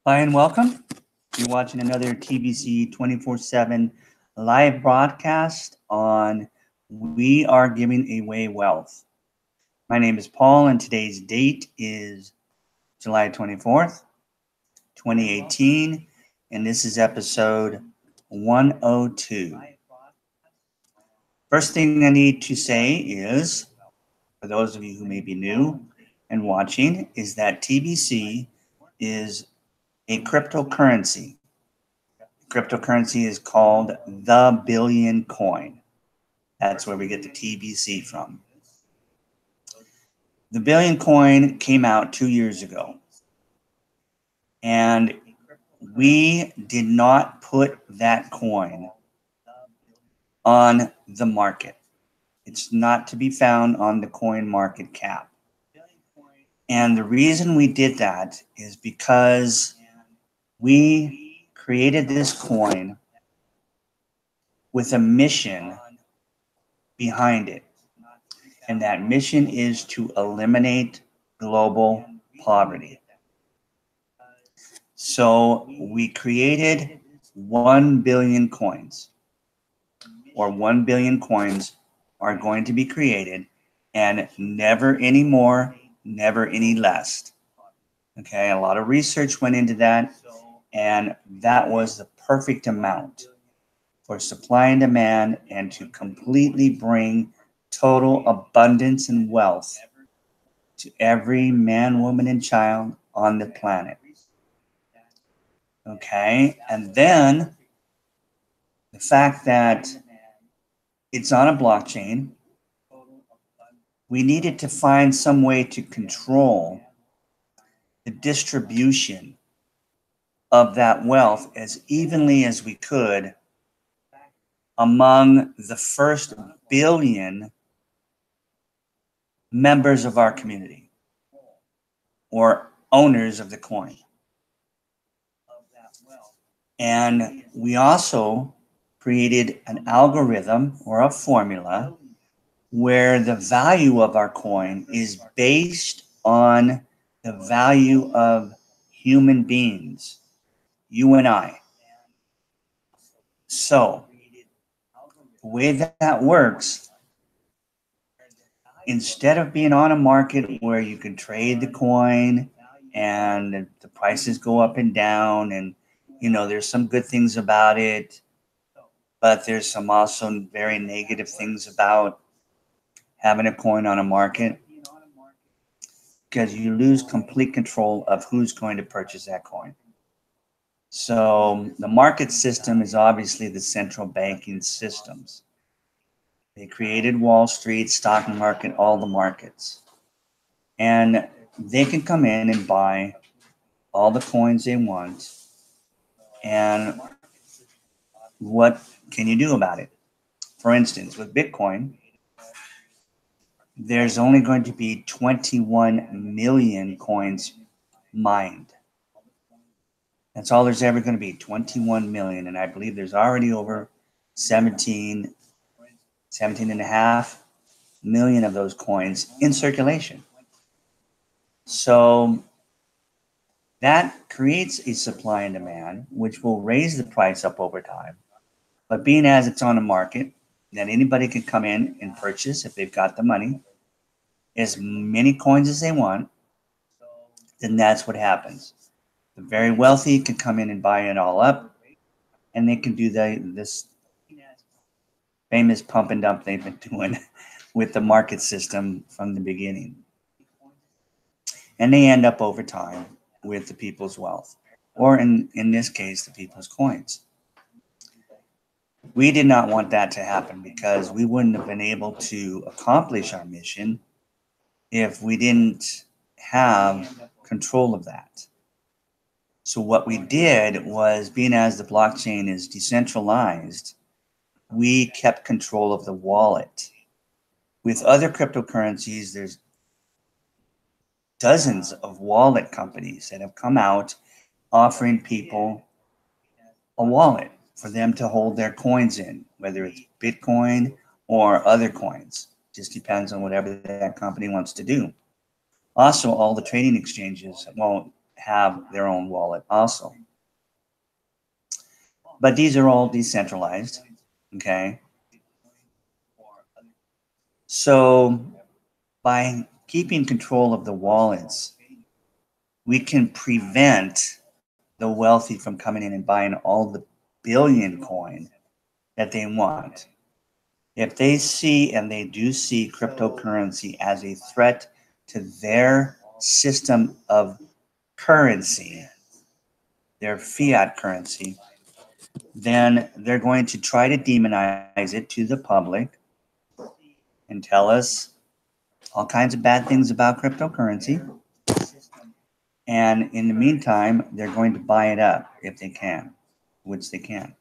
Hi and welcome. You're watching another TBC 24/7 live broadcast on We Are Giving Away Wealth. My name is Paul and today's date is July 24th, 2018, and this is episode 102. First thing I need to say is, for those of you who may be new and watching, is that TBC is a cryptocurrency. Cryptocurrency is called the Billion Coin. That's where we get the TBC from. The Billion Coin came out 2 years ago, and we did not put that coin on the market. It's not to be found on the coin market cap. And the reason we did that is because we created this coin with a mission behind it. And that mission is to eliminate global poverty. So we created 1 billion coins, or 1 billion coins are going to be created, and never any more, never any less. Okay, a lot of research went into that, and that was the perfect amount for supply and demand and to completely bring total abundance and wealth to every man, woman, and child on the planet. Okay, and then the fact that it's on a blockchain, we needed to find some way to control the distribution of that wealth as evenly as we could among the first billion members of our community or owners of the coin. And we also created an algorithm or a formula where the value of our coin is based on the value of human beings, you and I. So the way that works, instead of being on a market where you can trade the coin and the prices go up and down, and there's some good things about it, but there's some also very negative things about having a coin on a market, because you lose complete control of who's going to purchase that coin. So the market system is obviously the central banking systems. They created Wall Street, stock market, all the markets. And they can come in and buy all the coins they want. And what can you do about it? For instance, with Bitcoin, there's only going to be 21 million coins mined. That's all there's ever going to be, 21 million. And I believe there's already over 17 and a half million of those coins in circulation. So that creates a supply and demand, which will raise the price up over time. But being as it's on the market, that anybody can come in and purchase, if they've got the money, as many coins as they want, then that's what happens. The very wealthy can come in and buy it all up, and they can do this famous pump and dump they've been doing with the market system from the beginning. And they end up over time with the people's wealth, or in this case, the people's coins. We did not want that to happen, because we wouldn't have been able to accomplish our mission if we didn't have control of that. So what we did was, being as the blockchain is decentralized, we kept control of the wallet. With other cryptocurrencies, there's dozens of wallet companies that have come out offering people a wallet for them to hold their coins in, whether it's Bitcoin or other coins. Just depends on whatever that company wants to do. Also, all the trading exchanges have their own wallet also. But these are all decentralized, okay? So by keeping control of the wallets, we can prevent the wealthy from coming in and buying all the billion coin that they want. If they see, and they do see, cryptocurrency as a threat to their system of currency, their fiat currency, then they're going to try to demonize it to the public and tell us all kinds of bad things about cryptocurrency. And in the meantime, they're going to buy it up if they can, which they can.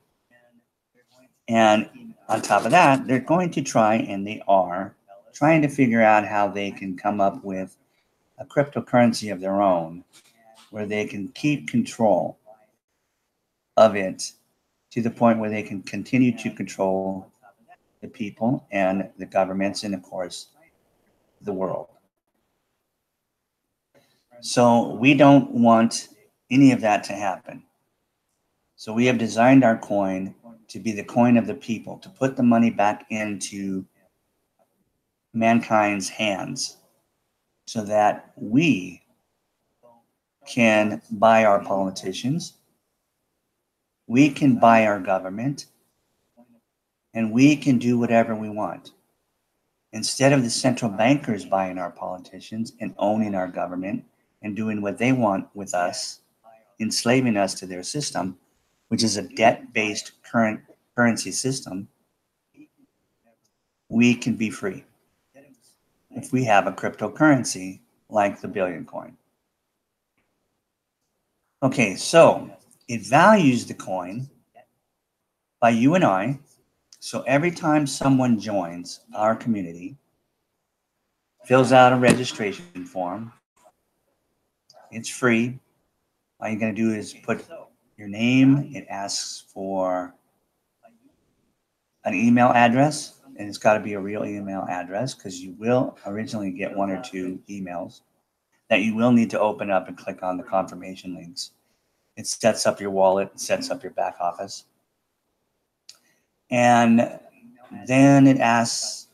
And on top of that, they're going to try, and they are trying to figure out how they can come up with a cryptocurrency of their own where they can keep control of it to the point where they can continue to control the people and the governments and, of course, the world. So we don't want any of that to happen. So we have designed our coin to be the coin of the people, to put the money back into mankind's hands so that we can buy our politicians, we can buy our government, and we can do whatever we want. Instead of the central bankers buying our politicians and owning our government and doing what they want with us, enslaving us to their system, which is a debt-based currency system, we can be free if we have a cryptocurrency like the billion coin. Okay, so it values the coin by you and I. So every time someone joins our community, fills out a registration form, it's free. All you're going to do is put your name. It asks for an email address, and it's got to be a real email address because you will originally get one or two emails that you will need to open up and click on the confirmation links. It sets up your wallet, it sets up your back office. And then it asks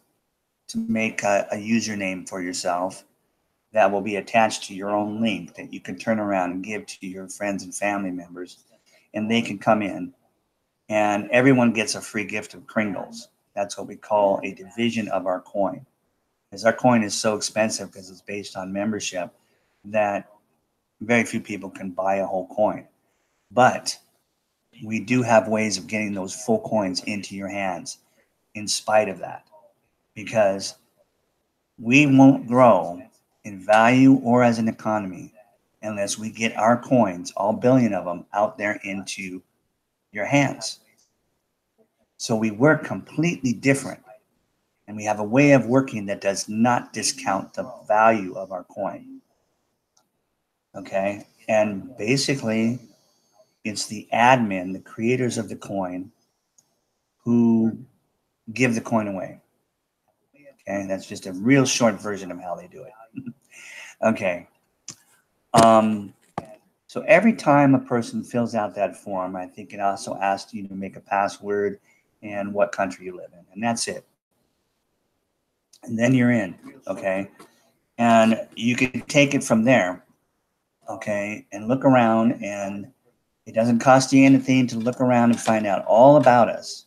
to make a username for yourself that will be attached to your own link that you can turn around and give to your friends and family members, and they can come in. And everyone gets a free gift of Kringles. That's what we call a division of our coin. Because our coin is so expensive because it's based on membership that very few people can buy a whole coin. But we do have ways of getting those full coins into your hands in spite of that, because we won't grow in value or as an economy unless we get our coins, all billion of them, out there into your hands. So we work completely different, and we have a way of working that does not discount the value of our coin. Okay, and basically it's the admin, the creators of the coin, who give the coin away. Okay, that's just a real short version of how they do it. Okay. So every time a person fills out that form, I think it also asks you to make a password and what country you live in, and that's it. And then you're in, okay? And you can take it from there, okay, and look around, and it doesn't cost you anything to look around and find out all about us,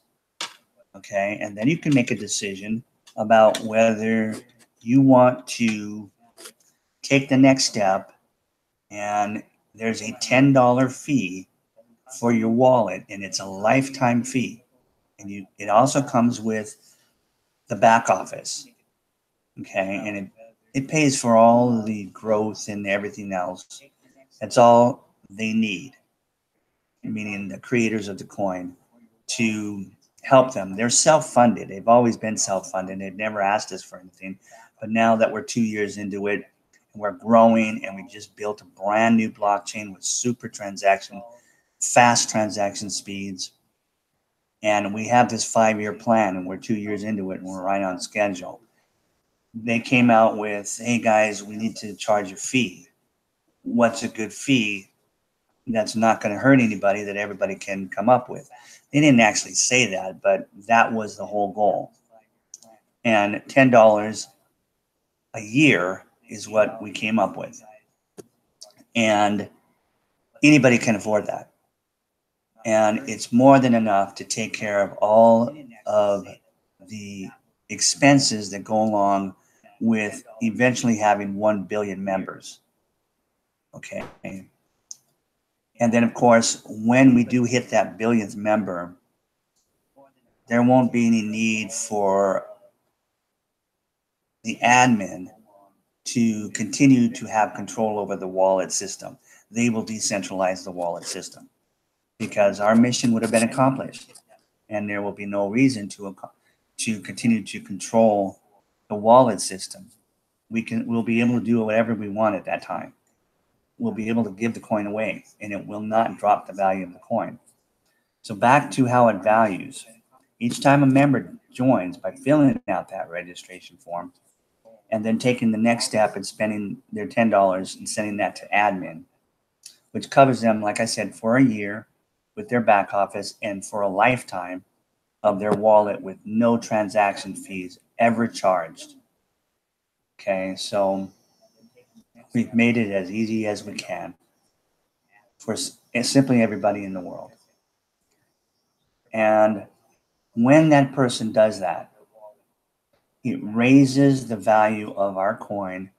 okay? And then you can make a decision about whether you want to take the next step, and there's a $10 fee for your wallet, and it's a lifetime fee. And it also comes with the back office, okay? And it pays for all the growth and everything else. That's all they need, meaning the creators of the coin, to help them. They're self-funded. They've always been self-funded. They've never asked us for anything. But now that we're 2 years into it, and we're growing, and we just built a brand new blockchain with super fast transaction speeds, and we have this 5-year plan, and we're 2 years into it, and we're right on schedule. They came out with, hey guys, we need to charge a fee. what's a good fee that's not going to hurt anybody that everybody can come up with. They didn't actually say that, but that was the whole goal. And $10 a year is what we came up with. And anybody can afford that. And it's more than enough to take care of all of the expenses that go along with eventually having 1 billion members. Okay. And then, of course, when we do hit that billionth member, there won't be any need for the admin to continue to have control over the wallet system. They will decentralize the wallet system because our mission would have been accomplished, and there will be no reason to continue to control the wallet system. We'll be able to do whatever we want at that time. We'll be able to give the coin away, and it will not drop the value of the coin. So back to how it values. Each time a member joins by filling out that registration form and then taking the next step and spending their $10 and sending that to admin, which covers them, like I said, for a year with their back office and for a lifetime of their wallet with no transaction fees ever charged. Okay, so we've made it as easy as we can for simply everybody in the world. And when that person does that, it raises the value of our coin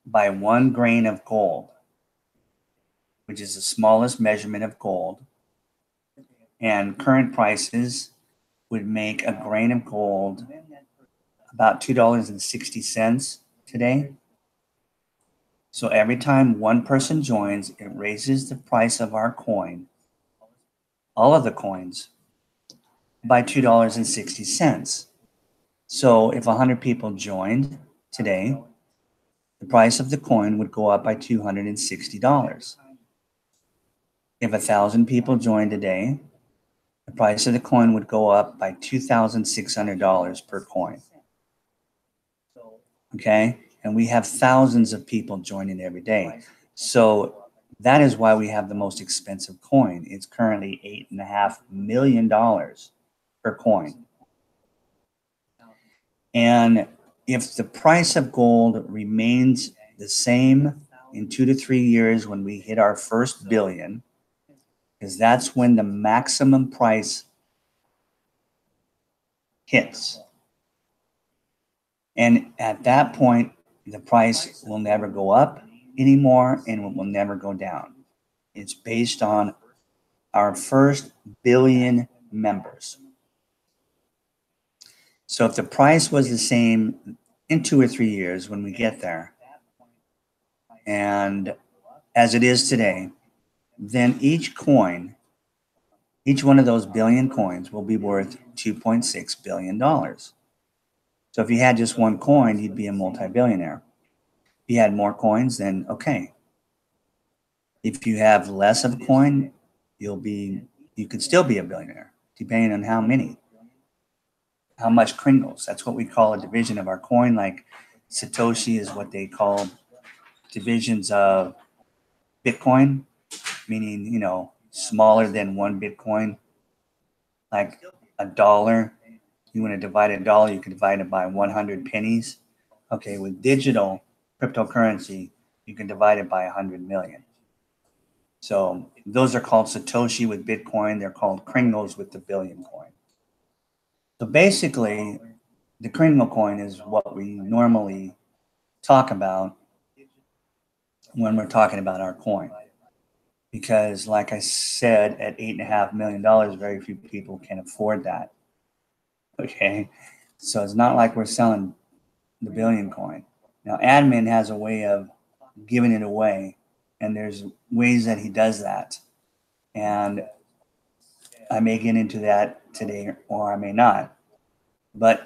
by 1 grain of gold, which is the smallest measurement of gold. And current prices would make a grain of gold about $2.60 today. So every time one person joins, it raises the price of our coin, all of the coins, by $2.60. So if 100 people joined today, the price of the coin would go up by $260. If 1,000 people joined today, the price of the coin would go up by $2,600 per coin. Okay? And we have thousands of people joining every day. So that is why we have the most expensive coin. It's currently $8.5 million per coin. And if the price of gold remains the same in 2 to 3 years when we hit our first billion, because that's when the maximum price hits. And at that point, the price will never go up anymore and it will never go down. It's based on our first billion members. So if the price was the same in 2 or 3 years when we get there, and as it is today, then each coin, each one of those billion coins will be worth $2.6 billion. So if you had just one coin, you'd be a multi-billionaire. If you had more coins, then okay. If you have less of a coin, you could still be a billionaire, depending on how much Kringles. That's what we call a division of our coin. Like Satoshi is what they call divisions of Bitcoin, meaning, smaller than 1 Bitcoin. Like $1. You want to divide $1, you can divide it by 100 pennies. Okay, with digital cryptocurrency, you can divide it by 100 million. So those are called Satoshi with Bitcoin. They're called Kringles with the billion coin. So basically, the Kringle coin is what we normally talk about when we're talking about our coin. Because like I said, at $8.5 million, very few people can afford that. Okay, so it's not like we're selling the billion coin. Now, admin has a way of giving it away, and there's ways that he does that. And I may get into that today, or I may not. But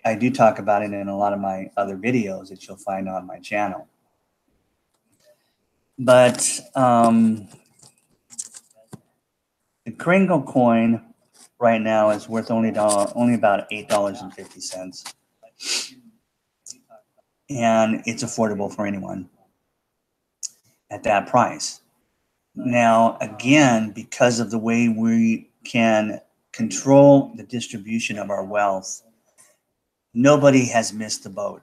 I do talk about it in a lot of my other videos that you'll find on my channel. But the Kringle coin right now is worth only about $8.50. And it's affordable for anyone. at that price. Now, again, because of the way we can control the distribution of our wealth, nobody has missed the boat.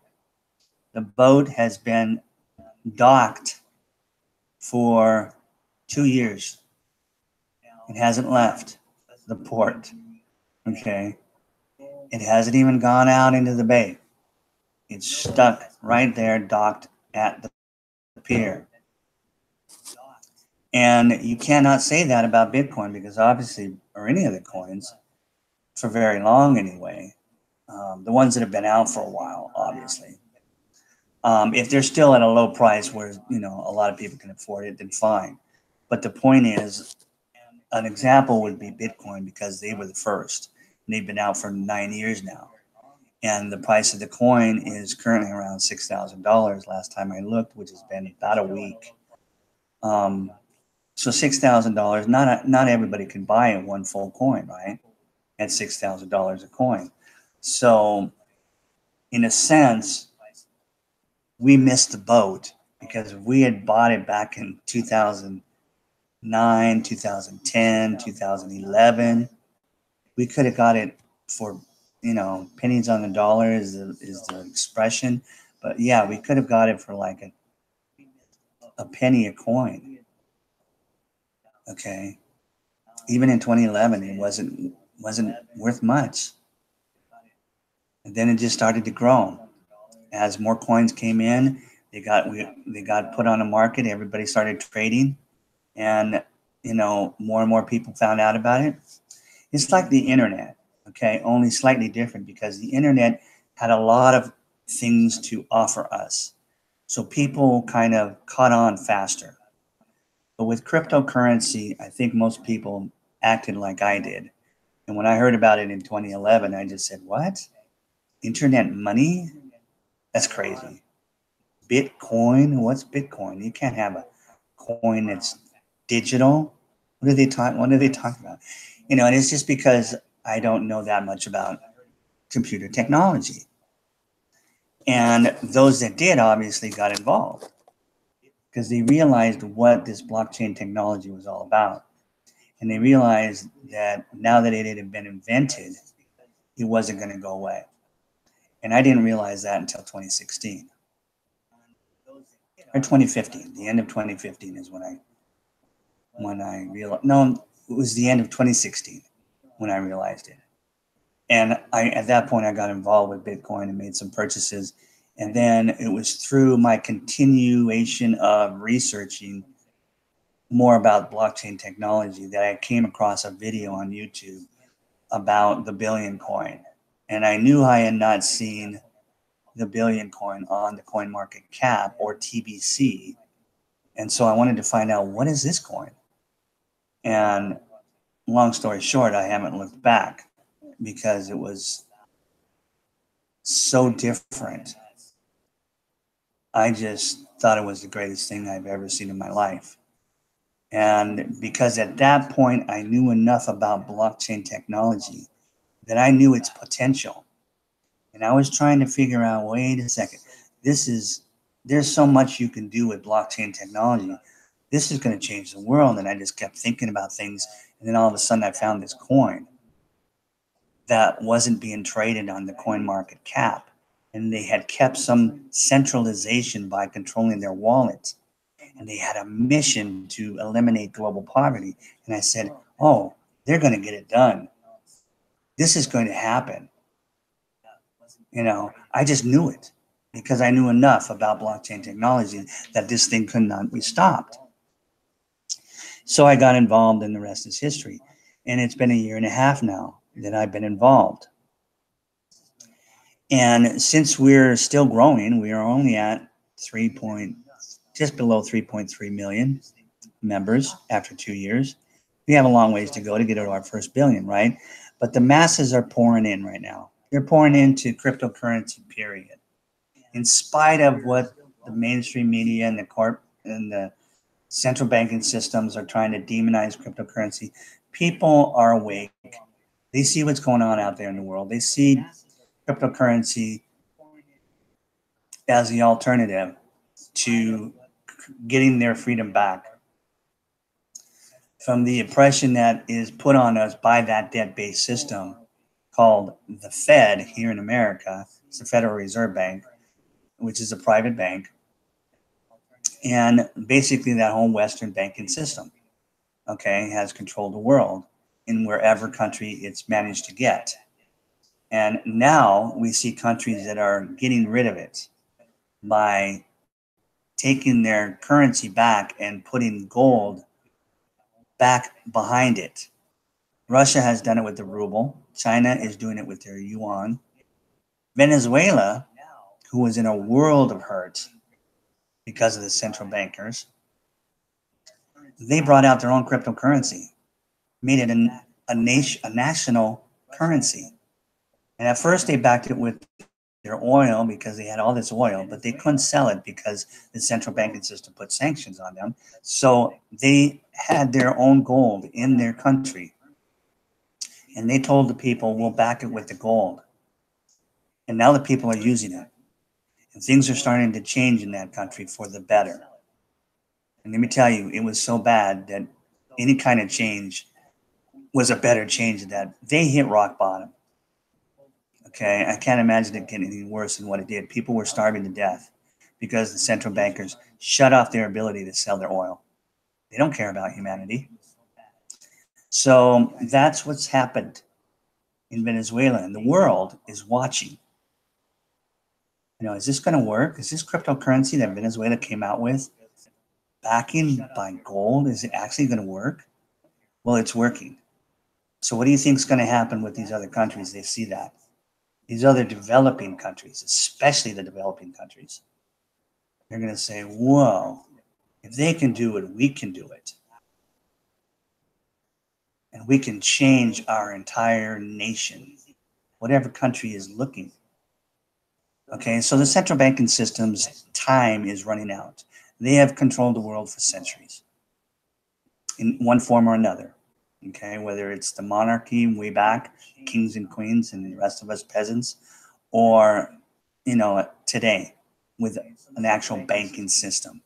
The boat has been docked for 2 years. It hasn't left the port. Okay. It hasn't even gone out into the bay. It's stuck right there, docked at the pier. And you cannot say that about Bitcoin because obviously, or any of the coins, for very long anyway, the ones that have been out for a while, obviously. If they're still at a low price where, a lot of people can afford it, then fine. But the point is, an example would be Bitcoin because they were the first. And they've been out for 9 years now. And the price of the coin is currently around $6,000 last time I looked, which has been about a week. So $6,000, not everybody can buy one full coin, right? At $6,000 a coin. So in a sense, we missed the boat because if we had bought it back in 2009, 2010, 2011, we could have got it for, pennies on the dollar is the expression. But yeah, we could have got it for like a penny a coin. Okay. Even in 2011, it wasn't worth much. And then it just started to grow. As more coins came in, they got put on the market. Everybody started trading, and more and more people found out about it. It's like the internet, okay, only slightly different because the internet had a lot of things to offer us, so people kind of caught on faster. But with cryptocurrency, I think most people acted like I did. And when I heard about it in 2011, I just said, "What? Internet money? That's crazy. Bitcoin? What's Bitcoin? You can't have a coin that's digital. What are they talking? What are they talking about?" And it's just because I don't know that much about computer technology. And those that did obviously got involved because they realized what this blockchain technology was all about. And they realized that now that it had been invented, it wasn't going to go away. And I didn't realize that until 2016 or 2015. The end of 2015 is when I realized. No, it was the end of 2016 when I realized it. And at that point, I got involved with Bitcoin and made some purchases. And then it was through my continuation of researching more about blockchain technology that I came across a video on YouTube about the Billion coin. And I knew I had not seen the Billion coin on the coin market cap or TBC. And so I wanted to find out, what is this coin? And long story short, I haven't looked back because it was so different. I just thought it was the greatest thing I've ever seen in my life. And because at that point, I knew enough about blockchain technology that I knew its potential. And I was trying to figure out, wait a second, there's so much you can do with blockchain technology. This is going to change the world. And I just kept thinking about things. And then all of a sudden I found this coin that wasn't being traded on the coin market cap. And they had kept some centralization by controlling their wallets. And they had a mission to eliminate global poverty. And I said, oh, they're going to get it done. This is going to happen. I just knew it because I knew enough about blockchain technology that this thing could not be stopped. So I got involved, and the rest is history. And it's been 1.5 years now that I've been involved. And since we're still growing, we are only at just below 3.3 million members after 2 years. We have a long ways to go to get to our first billion, right? But the masses are pouring in right now. They're pouring into cryptocurrency, period. In spite of what the mainstream media and the central banking systems are trying to demonize cryptocurrency, people are awake. They see what's going on out there in the world. They see cryptocurrency as the alternative to getting their freedom back from the oppression that is put on us by that debt-based system called the Fed here in America. It's the Federal Reserve Bank, which is a private bank, and basically that whole Western banking system, okay, has controlled the world in wherever country it's managed to get. And now we see countries that are getting rid of it by taking their currency back and putting gold back behind it. Russia has done it with the ruble. China is doing it with their yuan. Venezuela, who was in a world of hurt because of the central bankers, they brought out their own cryptocurrency, made it a national currency. And at first they backed it with their oil because they had all this oil, but they couldn't sell it because the central banking system put sanctions on them. So they had their own gold in their country. And they told the people, we'll back it with the gold. And now the people are using it. And things are starting to change in that country for the better. And let me tell you, it was so bad that any kind of change was a better change, that they hit rock bottom. Okay, I can't imagine it getting any worse than what it did. People were starving to death because the central bankers shut off their ability to sell their oil. They don't care about humanity. So that's what's happened in Venezuela, and the world is watching. You know, is this going to work? Is this cryptocurrency that Venezuela came out with, backing by gold, is it actually going to work? Well, it's working. So what do you think is going to happen with these other countries? They see that. These other developing countries, especially the developing countries, they're going to say, whoa, if they can do it, we can do it. And we can change our entire nation, whatever country is looking. Okay, so the central banking system's time is running out. They have controlled the world for centuries in one form or another. Okay, whether it's the monarchy way back, kings and queens and the rest of us peasants, or, you know, today with an actual banking system.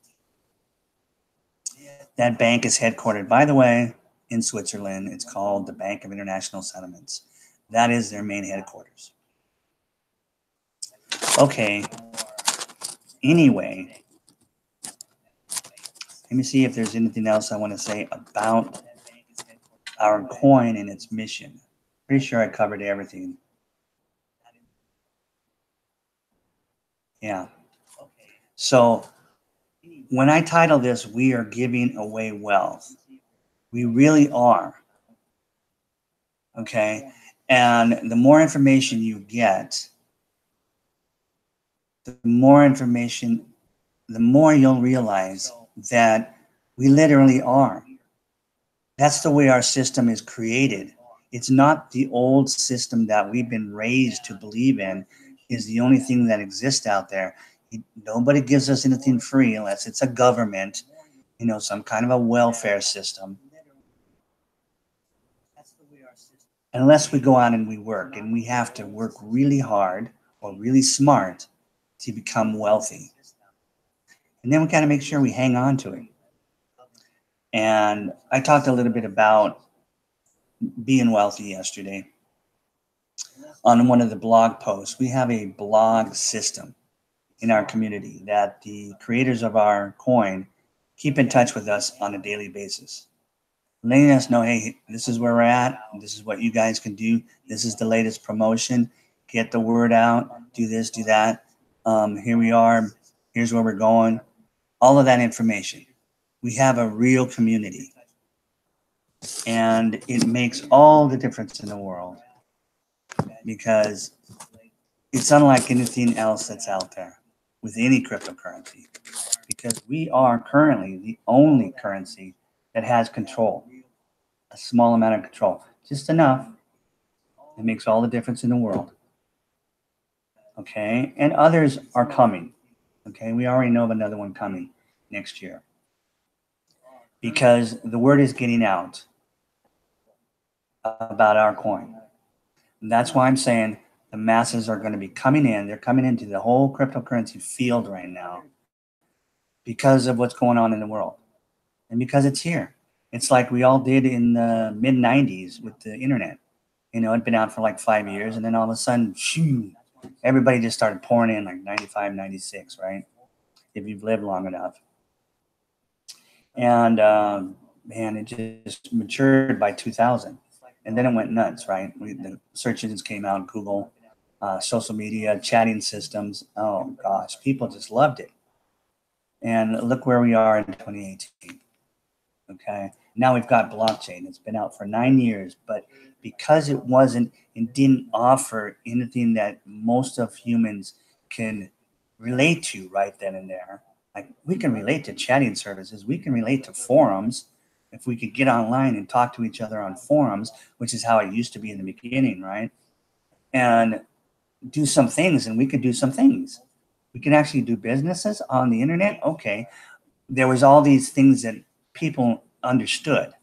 That bank is headquartered, by the way, in Switzerland. It's called the Bank of International Settlements. That is their main headquarters. Okay, anyway, let me see if there's anything else I want to say about our coin and its mission. Pretty sure I covered everything. Yeah. So when I title this, we are giving away wealth. We really are. Okay. And the more information you get, the more information, the more you'll realize that we literally are. That's the way our system is created. It's not the old system that we've been raised to believe in is the only thing that exists out there. Nobody gives us anything free unless it's a government, you know, some kind of a welfare system. Unless we go out and we work, and we have to work really hard or really smart to become wealthy. And then we got to make sure we hang on to it. And I talked a little bit about being wealthy yesterday on one of the blog posts. We have a blog system in our community that the creators of our coin keep in touch with us on a daily basis, letting us know, hey, this is where we're at. This is what you guys can do. This is the latest promotion. Get the word out. Do this, do that. Here we are. Here's where we're going. All of that information. We have a real community. And it makes all the difference in the world because it's unlike anything else that's out there with any cryptocurrency, because we are currently the only currency that has control, a small amount of control, just enough. It makes all the difference in the world. Okay, and others are coming. Okay, we already know of another one coming next year because the word is getting out about our coin. And that's why I'm saying the masses are going to be coming in. They're coming into the whole cryptocurrency field right now because of what's going on in the world and because it's here. It's like we all did in the mid 90s with the internet. You know, it'd been out for like 5 years, and then all of a sudden, shoo, everybody just started pouring in like 95, 96, right? If you've lived long enough. And man, it just matured by 2000. And then it went nuts, right? The search engines came out, Google, social media, chatting systems. Oh gosh, people just loved it. And look where we are in 2018. Okay. Now we've got blockchain. It's been out for 9 years, but because it wasn't and didn't offer anything that most of humans can relate to right then and there, like we can relate to chatting services, we can relate to forums. If we could get online and talk to each other on forums, which is how it used to be in the beginning, right? And do some things, and we could do some things. We can actually do businesses on the internet. Okay. There was all these things that people understood.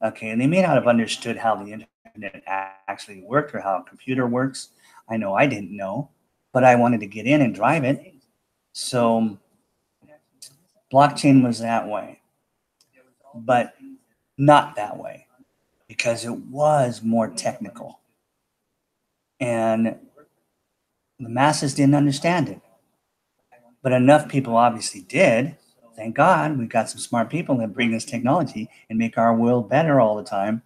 Okay. And they may not have understood how the internet actually worked or how a computer works. I know I didn't know, but I wanted to get in and drive it. So blockchain was that way, but not that way because it was more technical. And the masses didn't understand it. But enough people obviously did. Thank God we got some smart people that bring this technology and make our world better all the time.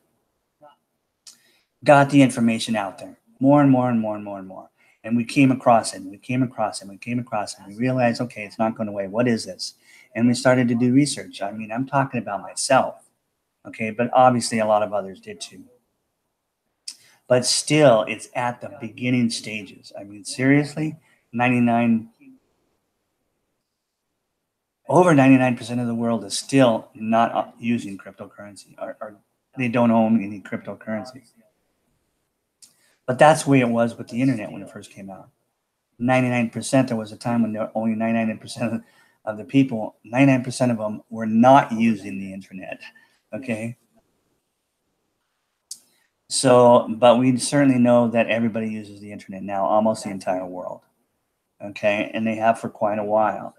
Got the information out there more and more and more and more and more. And we came across it. And we came across it. And we came across it. And we realized, okay, it's not going away. What is this? And we started to do research. I mean, I'm talking about myself. Okay. But obviously a lot of others did too. But still, it's at the beginning stages. I mean, seriously, over 99% of the world is still not using cryptocurrency, or they don't own any cryptocurrency. But that's the way it was with the internet when it first came out. 99%, there was a time when only 99% of the people, 99% of them were not using the internet. Okay. So, but we certainly know that everybody uses the internet now, almost the entire world. Okay. And they have for quite a while.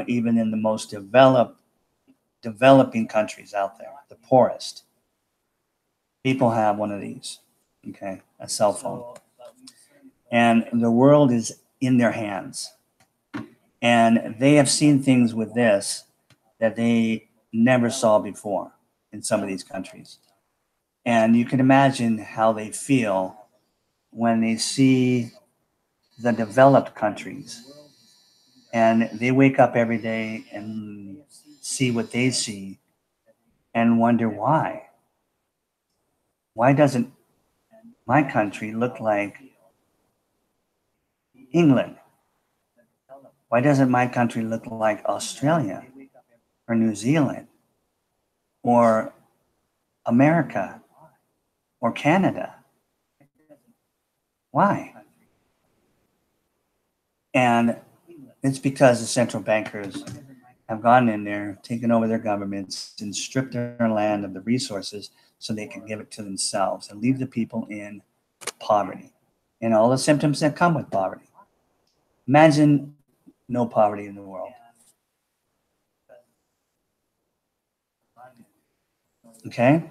Even in the most developing countries out there, the poorest, people have one of these, okay, a cell phone. And the world is in their hands. And they have seen things with this that they never saw before in some of these countries. And you can imagine how they feel when they see the developed countries and they wake up every day and see what they see and wonder why. Why doesn't my country look like England? Why doesn't my country look like Australia or New Zealand or America or Canada? Why? And it's because the central bankers have gone in there, taken over their governments, and stripped their land of the resources so they can give it to themselves and leave the people in poverty and all the symptoms that come with poverty. Imagine no poverty in the world. Okay?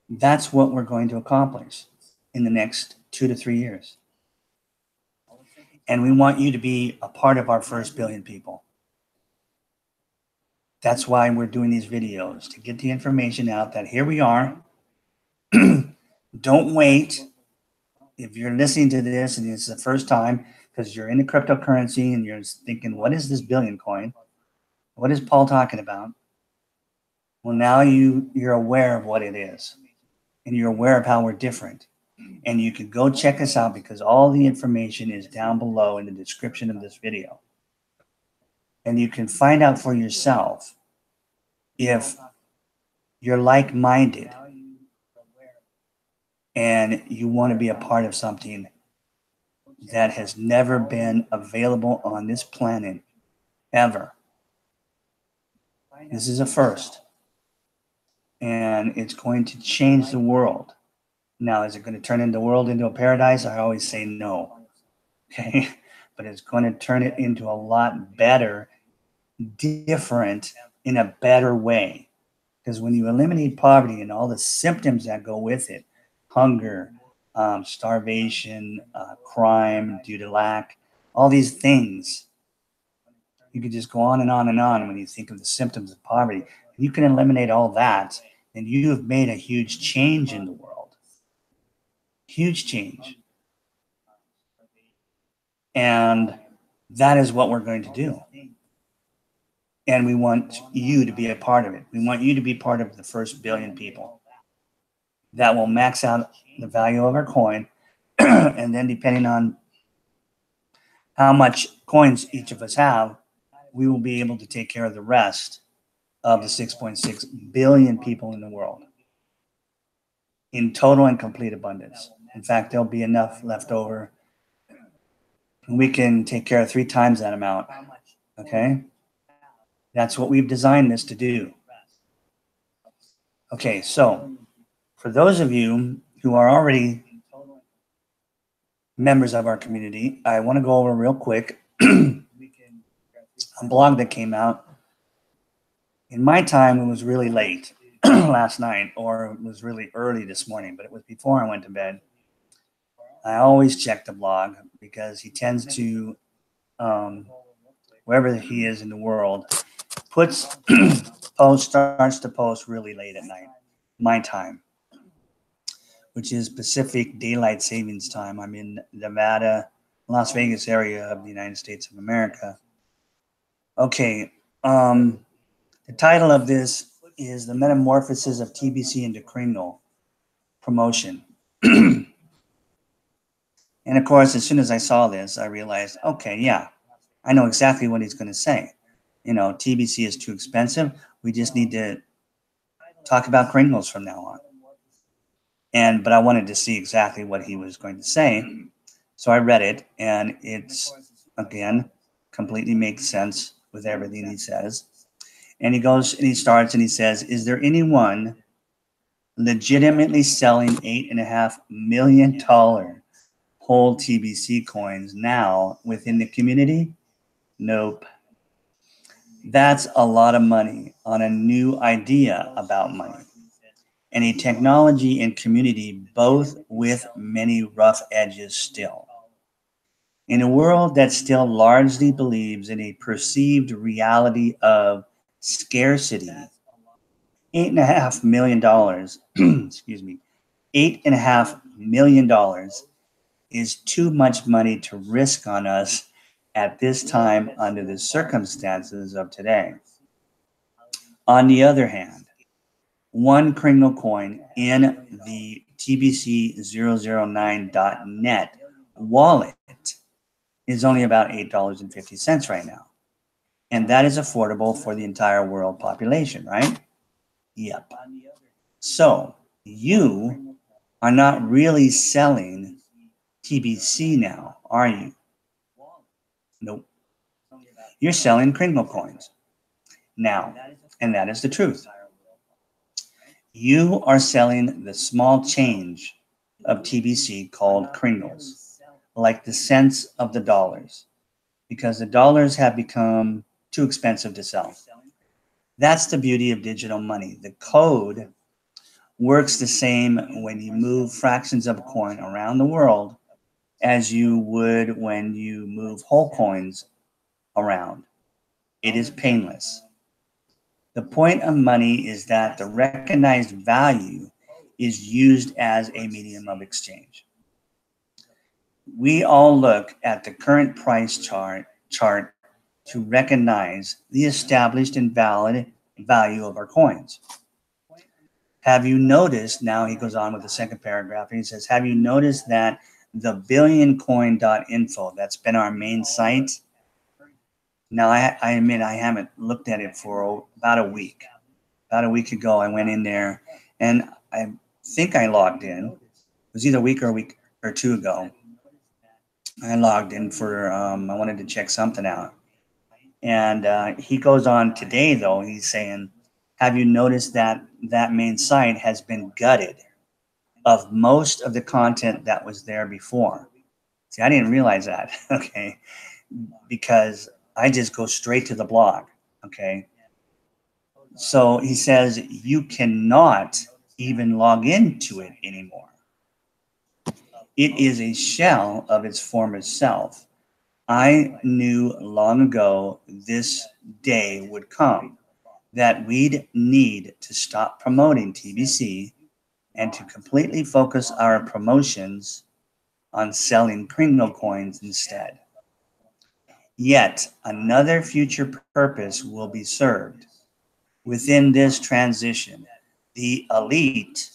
That's what we're going to accomplish in the next 2 to 3 years. And we want you to be a part of our first billion people. That's why we're doing these videos, to get the information out that here we are. Don't wait. If you're listening to this and it's the first time because you're into cryptocurrency and you're thinking, what is this billion coin? What is Paul talking about? Well, now you're aware of what it is and you're aware of how we're different. And you can go check us out because all the information is down below in the description of this video. And you can find out for yourself if you're like-minded and you want to be a part of something that has never been available on this planet ever. This is a first. And it's going to change the world. Now, is it going to turn the world into a paradise? I always say no. Okay. But it's going to turn it into a lot better different in a better way. Because when you eliminate poverty and all the symptoms that go with it, hunger, starvation, crime due to lack, all these things, you could just go on and on and on when you think of the symptoms of poverty. If you can eliminate all that, then you have made a huge change in the world. Huge change. And that is what we're going to do. And we want you to be a part of it. We want you to be part of the first billion people that will max out the value of our coin. And then depending on how much coins each of us have, we will be able to take care of the rest of the 6.6 billion people in the world in total and complete abundance. In fact, there'll be enough left over. We can take care of 3 times that amount. Okay? That's what we've designed this to do. Okay, so for those of you who are already members of our community, I want to go over real quick a blog that came out. In my time, it was really late last night, or it was really early this morning, but it was before I went to bed. I always check the blog because he tends to, wherever he is in the world, starts to post really late at night, my time, which is Pacific Daylight Savings Time. I'm in Nevada, Las Vegas area of the United States of America. Okay, the title of this is The Metamorphosis of TBC into Kringle Promotion. And of course, as soon as I saw this, I realized, okay, yeah, I know exactly what he's going to say. You know, TBC is too expensive. We just need to talk about Kringles from now on. But I wanted to see exactly what he was going to say. So I read it, and it's, again, completely makes sense with everything he says. And he goes and he starts and he says, is there anyone legitimately selling $8.5 million whole TBC coins now within the community? Nope. That's a lot of money on a new idea about money and a technology and community, both with many rough edges still. In a world that still largely believes in a perceived reality of scarcity, $8.5 million, excuse me, $8.5 million is too much money to risk on us at this time under the circumstances of today. On the other hand, one Kringle coin in the TBC009.net wallet is only about $8.50 right now. And that is affordable for the entire world population, right? Yep. So you are not really selling TBC now, are you? Nope. You're selling Kringle coins now, and that is the truth. You are selling the small change of TBC called Kringles, like the cents of the dollars, because the dollars have become too expensive to sell. That's the beauty of digital money. The code works the same when you move fractions of a coin around the world as you would when you move whole coins around. It is painless. The point of money is that the recognized value is used as a medium of exchange. We all look at the current price chart to recognize the established and valid value of our coins. Have you noticed, now he goes on with the second paragraph, and he says, have you noticed that the billioncoin.info, that's been our main site? Now, I admit I haven't looked at it for about a week. About a week ago, I went in there, and I think I logged in. It was either a week or two ago. I logged in for, I wanted to check something out. And he goes on today, though, he's saying, have you noticed that that main site has been gutted of most of the content that was there before? See, I didn't realize that, okay, because I just go straight to the blog. Okay. So he says you cannot even log into it anymore. It is a shell of its former self. I knew long ago this day would come that we'd need to stop promoting TBC and to completely focus our promotions on selling Kringle coins instead. Yet another future purpose will be served. Within this transition, the elite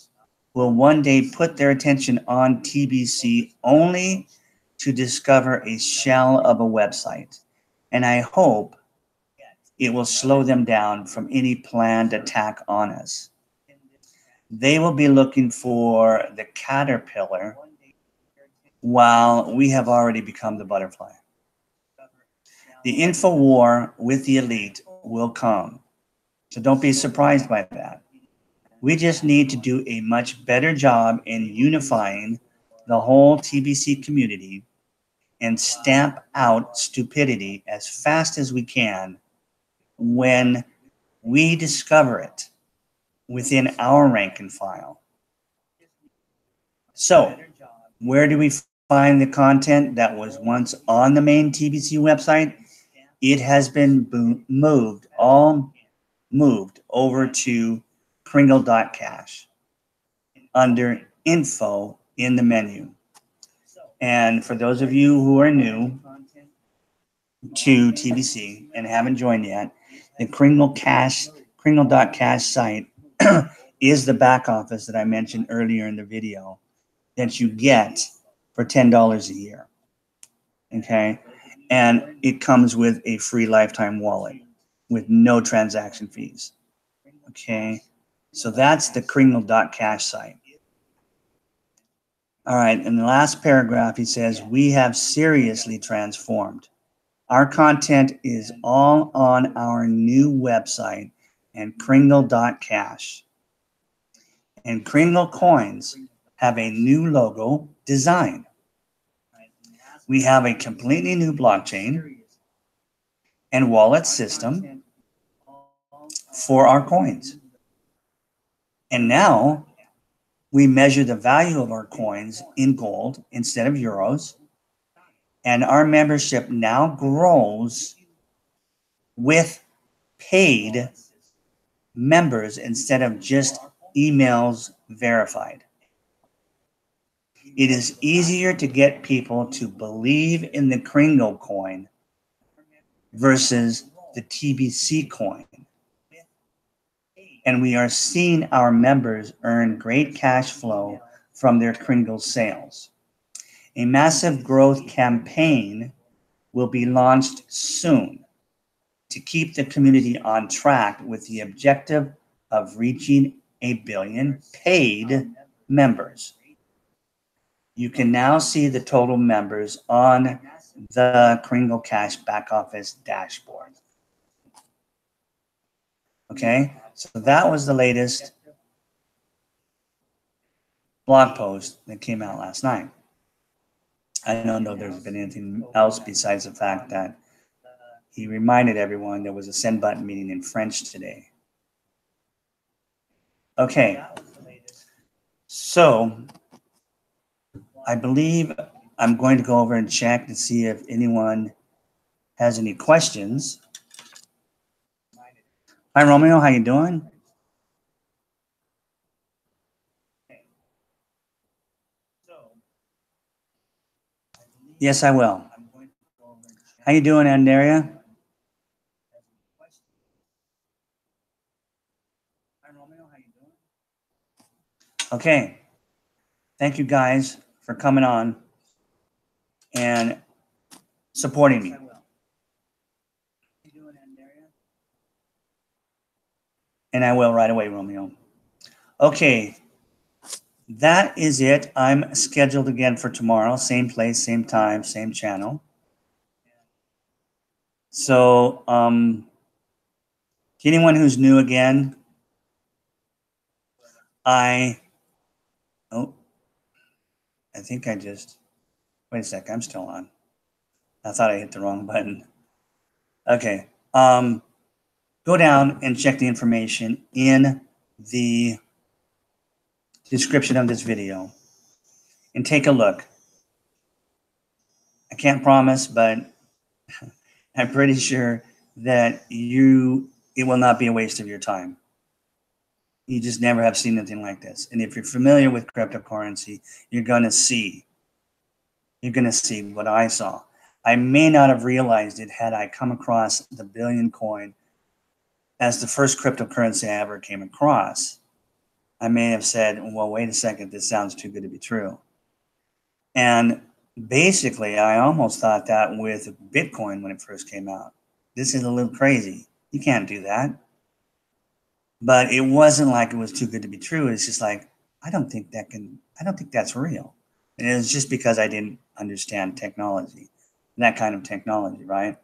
will one day put their attention on TBC only to discover a shell of a website. And I hope it will slow them down from any planned attack on us. They will be looking for the caterpillar while we have already become the butterfly. The info war with the elite will come. So don't be surprised by that. We just need to do a much better job in unifying the whole TBC community and stamp out stupidity as fast as we can when we discover it within our rank and file. So, where do we find the content that was once on the main TBC website? It has been moved over to Kringle.Cash under info in the menu. And for those of you who are new to TBC and haven't joined yet, the Kringle.Cash site is the back office that I mentioned earlier in the video that you get for $10 a year. Okay. And it comes with a free lifetime wallet with no transaction fees. Okay. So that's the Kringle.Cash site. All right. In the last paragraph, he says, we have seriously transformed. Our content is all on our new website and Kringle.Cash. And Kringle coins have a new logo design. We have a completely new blockchain and wallet system for our coins. And now we measure the value of our coins in gold instead of euros. And our membership now grows with paid members instead of just emails verified. It is easier to get people to believe in the Kringle coin versus the TBC coin. And we are seeing our members earn great cash flow from their Kringle sales. A massive growth campaign will be launched soon to keep the community on track with the objective of reaching 1 billion paid members. You can now see the total members on the Kringle.Cash Back Office dashboard. Okay, so that was the latest blog post that came out last night. I don't know if there's been anything else besides the fact that he reminded everyone there was a send button meeting in French today. Okay, so I believe I'm going to go over and check to see if anyone has any questions. Hi, Romeo, how you doing? Yes, I will. How you doing, Andaria? Okay. Thank you guys for coming on and supporting me. And I will right away, Romeo. Okay. That is it. I'm scheduled again for tomorrow. Same place, same time, same channel. So, anyone who's new again, I think I just, wait a sec, I'm still on. I thought I hit the wrong button. Okay. go down and check the information in the description of this video and take a look. I can't promise, but I'm pretty sure that it will not be a waste of your time. You just never have seen anything like this. And if you're familiar with cryptocurrency, you're going to see what I saw. I may not have realized it had I come across the Billion coin as the first cryptocurrency I ever came across. I may have said, well, wait a second, this sounds too good to be true. And basically, I almost thought that with Bitcoin when it first came out. This is a little crazy. You can't do that. But it wasn't like it was too good to be true. It's just like, I don't think that's real. And it was just because I didn't understand technology, that kind of technology, right?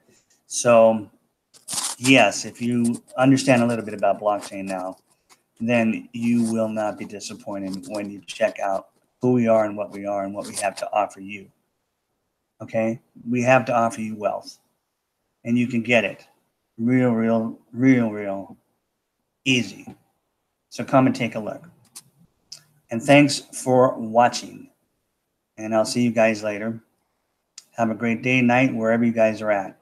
So yes, if you understand a little bit about blockchain now, then you will not be disappointed when you check out who we are and what we have to offer you. Okay? We have to offer you wealth, and you can get it real easy. So come and take a look. And thanks for watching. And I'll see you guys later. Have a great day, night, wherever you guys are at.